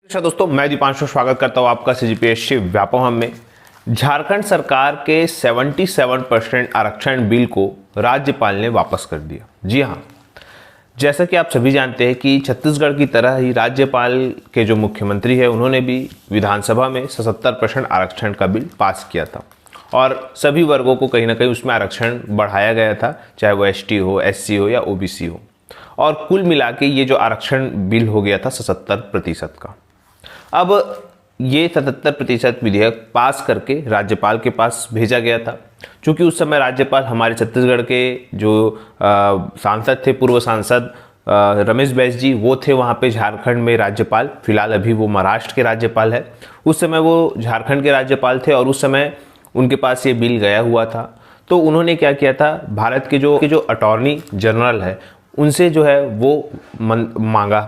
अच्छा दोस्तों, मैं दीपांशु स्वागत करता हूं आपका सीजीपीएससी व्यापम में। झारखंड सरकार के 77% आरक्षण बिल को राज्यपाल ने वापस कर दिया। जी हां, जैसा कि आप सभी जानते हैं कि छत्तीसगढ़ की तरह ही राज्यपाल के जो मुख्यमंत्री है उन्होंने भी विधानसभा में 77% आरक्षण का बिल पास किया था और सभी वर्गों को कहीं ना कहीं उसमें आरक्षण बढ़ाया गया था, चाहे वो एसटी हो, एससी हो या ओबीसी हो। और कुल मिला के ये जो आरक्षण बिल हो गया था 77% का। अब ये 77% विधेयक पास करके राज्यपाल के पास भेजा गया था। चूंकि उस समय राज्यपाल हमारे छत्तीसगढ़ के जो सांसद थे, पूर्व सांसद रमेश बैस जी, वो थे वहाँ पे झारखंड में राज्यपाल। फिलहाल अभी वो महाराष्ट्र के राज्यपाल है। उस समय वो झारखंड के राज्यपाल थे और उस समय उनके पास ये बिल गया हुआ था। तो उन्होंने क्या किया था, भारत के जो अटॉर्नी जनरल है उनसे जो है वो मांगा,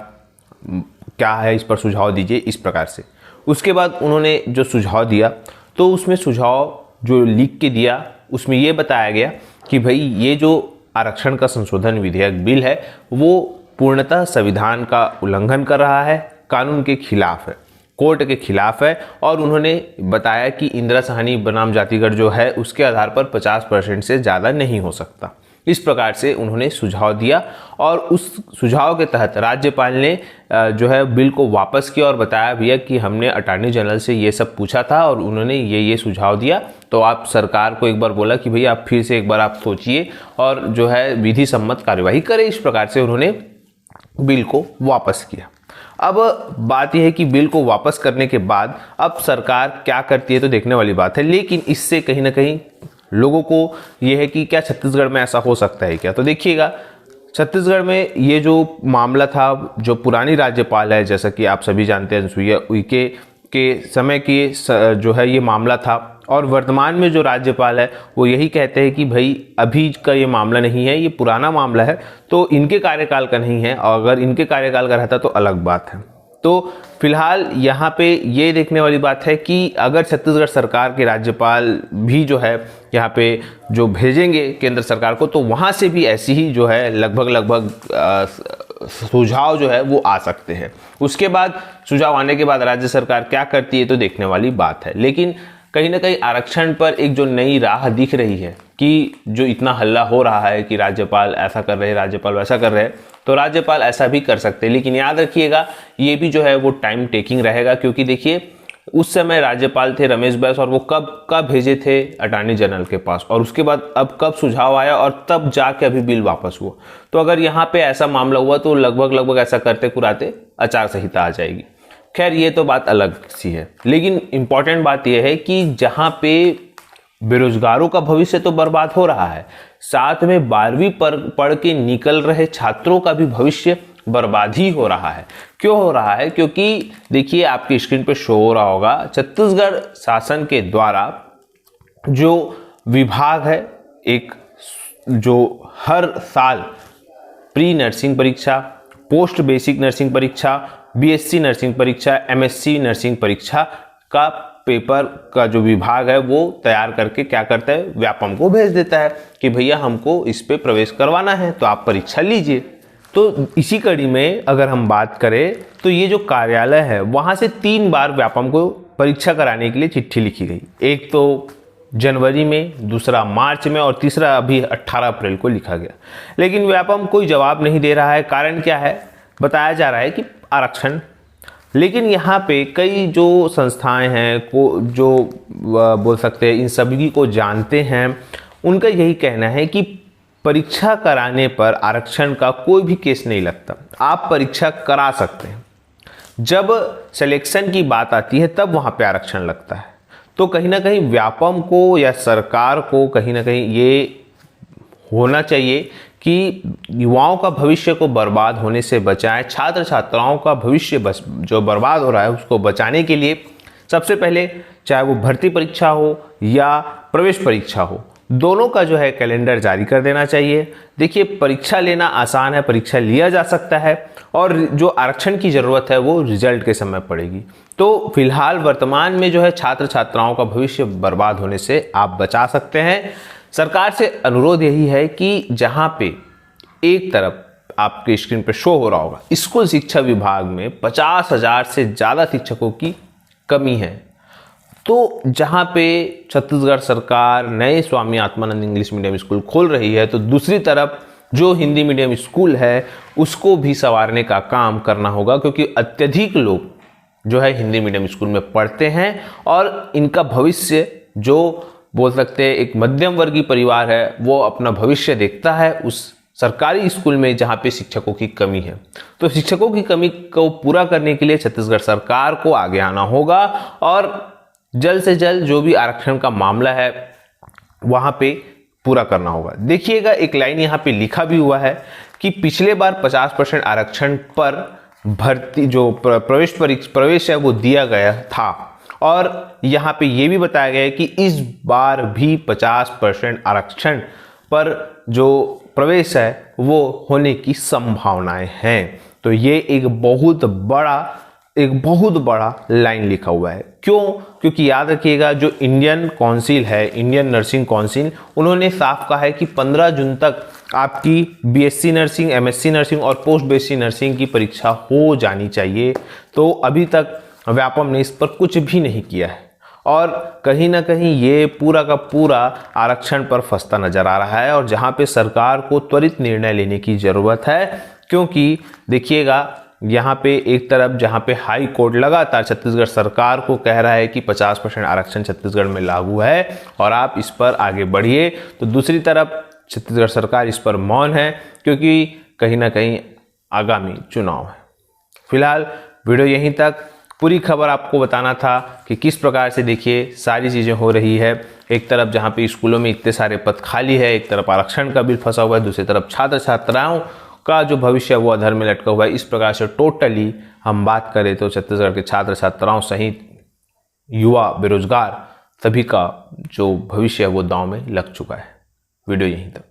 क्या है इस पर सुझाव दीजिए, इस प्रकार से। उसके बाद उन्होंने जो सुझाव दिया तो उसमें सुझाव जो लिख के दिया उसमें ये बताया गया कि भाई ये जो आरक्षण का संशोधन विधेयक बिल है वो पूर्णतः संविधान का उल्लंघन कर रहा है, कानून के खिलाफ है, कोर्ट के खिलाफ है। और उन्होंने बताया कि इंदिरा साहनी बनाम जातिगढ़ जो है उसके आधार पर 50% से ज़्यादा नहीं हो सकता। इस प्रकार से उन्होंने सुझाव दिया और उस सुझाव के तहत राज्यपाल ने जो है बिल को वापस किया और बताया भैया कि हमने अटॉर्नी जनरल से ये सब पूछा था और उन्होंने ये सुझाव दिया। तो आप सरकार को एक बार बोला कि भैया आप फिर से एक बार आप सोचिए और जो है विधि सम्मत कार्यवाही करें। इस प्रकार से उन्होंने बिल को वापस किया। अब बात यह है कि बिल को वापस करने के बाद अब सरकार क्या करती है तो देखने वाली बात है। लेकिन इससे कहीं ना कहीं लोगों को यह है कि क्या छत्तीसगढ़ में ऐसा हो सकता है क्या। तो देखिएगा, छत्तीसगढ़ में ये जो मामला था, जो पुरानी राज्यपाल है, जैसा कि आप सभी जानते हैं, अनुसुईया उइके के समय की जो है ये मामला था। और वर्तमान में जो राज्यपाल है वो यही कहते हैं कि भाई अभी का ये मामला नहीं है, ये पुराना मामला है, तो इनके कार्यकाल का नहीं है। और अगर इनके कार्यकाल का रहता तो अलग बात है। तो फिलहाल यहाँ पे ये देखने वाली बात है कि अगर छत्तीसगढ़ सरकार के राज्यपाल भी जो है यहाँ पे जो भेजेंगे केंद्र सरकार को, तो वहाँ से भी ऐसी ही जो है लगभग सुझाव जो है वो आ सकते हैं। उसके बाद सुझाव आने के बाद राज्य सरकार क्या करती है तो देखने वाली बात है। लेकिन कहीं ना कहीं आरक्षण पर एक जो नई राह दिख रही है कि जो इतना हल्ला हो रहा है कि राज्यपाल ऐसा कर रहे हैं, राज्यपाल वैसा कर रहे हैं, तो राज्यपाल ऐसा भी कर सकते हैं। लेकिन याद रखिएगा ये भी जो है वो टाइम टेकिंग रहेगा, क्योंकि देखिए उस समय राज्यपाल थे रमेश बैस और वो कब भेजे थे अटॉर्नी जनरल के पास, और उसके बाद अब कब सुझाव आया और तब जाके अभी बिल वापस हुआ। तो अगर यहाँ पे ऐसा मामला हुआ तो लगभग ऐसा करते कुराते आचार संहिता आ जाएगी। खैर ये तो बात अलग सी है। लेकिन इंपॉर्टेंट बात यह है कि जहाँ पे बेरोजगारों का भविष्य तो बर्बाद हो रहा है, साथ में 12वीं पढ़ के निकल रहे छात्रों का भी भविष्य बर्बाद ही हो रहा है। क्यों हो रहा है? क्योंकि देखिए आपकी स्क्रीन पे शो हो रहा होगा, छत्तीसगढ़ शासन के द्वारा जो विभाग है, एक जो हर साल प्री नर्सिंग परीक्षा, पोस्ट बेसिक नर्सिंग परीक्षा, बीएससी नर्सिंग परीक्षा, एमएससी नर्सिंग परीक्षा का पेपर का जो विभाग है वो तैयार करके क्या करता है, व्यापम को भेज देता है कि भैया हमको इस पे प्रवेश करवाना है तो आप परीक्षा लीजिए। तो इसी कड़ी में अगर हम बात करें तो ये जो कार्यालय है वहाँ से 3 बार व्यापम को परीक्षा कराने के लिए चिट्ठी लिखी गई। एक तो जनवरी में, दूसरा मार्च में और तीसरा अभी 18 अप्रैल को लिखा गया। लेकिन व्यापम कोई जवाब नहीं दे रहा है। कारण क्या है? बताया जा रहा है कि आरक्षण। लेकिन यहाँ पे कई जो संस्थाएं हैं को जो बोल सकते हैं इन सभी को जानते हैं, उनका यही कहना है कि परीक्षा कराने पर आरक्षण का कोई भी केस नहीं लगता। आप परीक्षा करा सकते हैं, जब सिलेक्शन की बात आती है तब वहाँ पे आरक्षण लगता है। तो कहीं ना कहीं व्यापम को या सरकार को कहीं ना कहीं ये होना चाहिए कि युवाओं का भविष्य को बर्बाद होने से बचाएं, छात्र छात्राओं का भविष्य जो बर्बाद हो रहा है उसको बचाने के लिए सबसे पहले चाहे वो भर्ती परीक्षा हो या प्रवेश परीक्षा हो, दोनों का जो है कैलेंडर जारी कर देना चाहिए। देखिए परीक्षा लेना आसान है, परीक्षा लिया जा सकता है, और जो आरक्षण की ज़रूरत है वो रिजल्ट के समय पड़ेगी। तो फिलहाल वर्तमान में जो है छात्र छात्राओं का भविष्य बर्बाद होने से आप बचा सकते हैं। सरकार से अनुरोध यही है कि जहाँ पे एक तरफ आपके स्क्रीन पर शो हो रहा होगा, स्कूल शिक्षा विभाग में 50,000 से ज़्यादा शिक्षकों की कमी है। तो जहाँ पे छत्तीसगढ़ सरकार नए Swami Atmanand English medium school खोल रही है, तो दूसरी तरफ जो हिंदी मीडियम स्कूल है उसको भी संवारने का काम करना होगा, क्योंकि अत्यधिक लोग जो है हिंदी मीडियम स्कूल में पढ़ते हैं और इनका भविष्य, जो बोल सकते हैं एक मध्यम वर्गीय परिवार है, वो अपना भविष्य देखता है उस सरकारी स्कूल में जहाँ पे शिक्षकों की कमी है। तो शिक्षकों की कमी को पूरा करने के लिए छत्तीसगढ़ सरकार को आगे आना होगा और जल्द से जल्द जो भी आरक्षण का मामला है वहाँ पे पूरा करना होगा। देखिएगा एक लाइन यहाँ पे लिखा भी हुआ है कि पिछले बार 50% आरक्षण पर भर्ती जो प्रवेश है वो दिया गया था, और यहाँ पे ये भी बताया गया है कि इस बार भी 50% आरक्षण पर जो प्रवेश है वो होने की संभावनाएं हैं। तो ये एक बहुत बड़ा लाइन लिखा हुआ है। क्यों? क्योंकि याद रखिएगा जो इंडियन काउंसिल है, इंडियन नर्सिंग काउंसिल, उन्होंने साफ कहा है कि 15 जून तक आपकी बीएससी नर्सिंग, एमएससी नर्सिंग और पोस्ट बीएससी नर्सिंग की परीक्षा हो जानी चाहिए। तो अभी तक व्यापम ने इस पर कुछ भी नहीं किया है और कहीं ना कहीं ये पूरा का पूरा आरक्षण पर फंसता नजर आ रहा है, और जहाँ पे सरकार को त्वरित निर्णय लेने की ज़रूरत है। क्योंकि देखिएगा यहाँ पे एक तरफ जहाँ पे हाई कोर्ट लगातार छत्तीसगढ़ सरकार को कह रहा है कि 50% आरक्षण छत्तीसगढ़ में लागू है और आप इस पर आगे बढ़िए, तो दूसरी तरफ छत्तीसगढ़ सरकार इस पर मौन है, क्योंकि कहीं ना कहीं आगामी चुनाव है। फिलहाल वीडियो यहीं तक। पूरी खबर आपको बताना था कि किस प्रकार से देखिए सारी चीज़ें हो रही है। एक तरफ जहाँ पे स्कूलों में इतने सारे पद खाली है, एक तरफ आरक्षण का बिल फंसा हुआ है, दूसरी तरफ छात्र छात्राओं का जो भविष्य है वो अधर में लटका हुआ है। इस प्रकार से टोटली हम बात करें तो छत्तीसगढ़ के छात्र छात्राओं सहित युवा, बेरोजगार सभी का जो भविष्य है वो दांव में लग चुका है। वीडियो यहीं तक।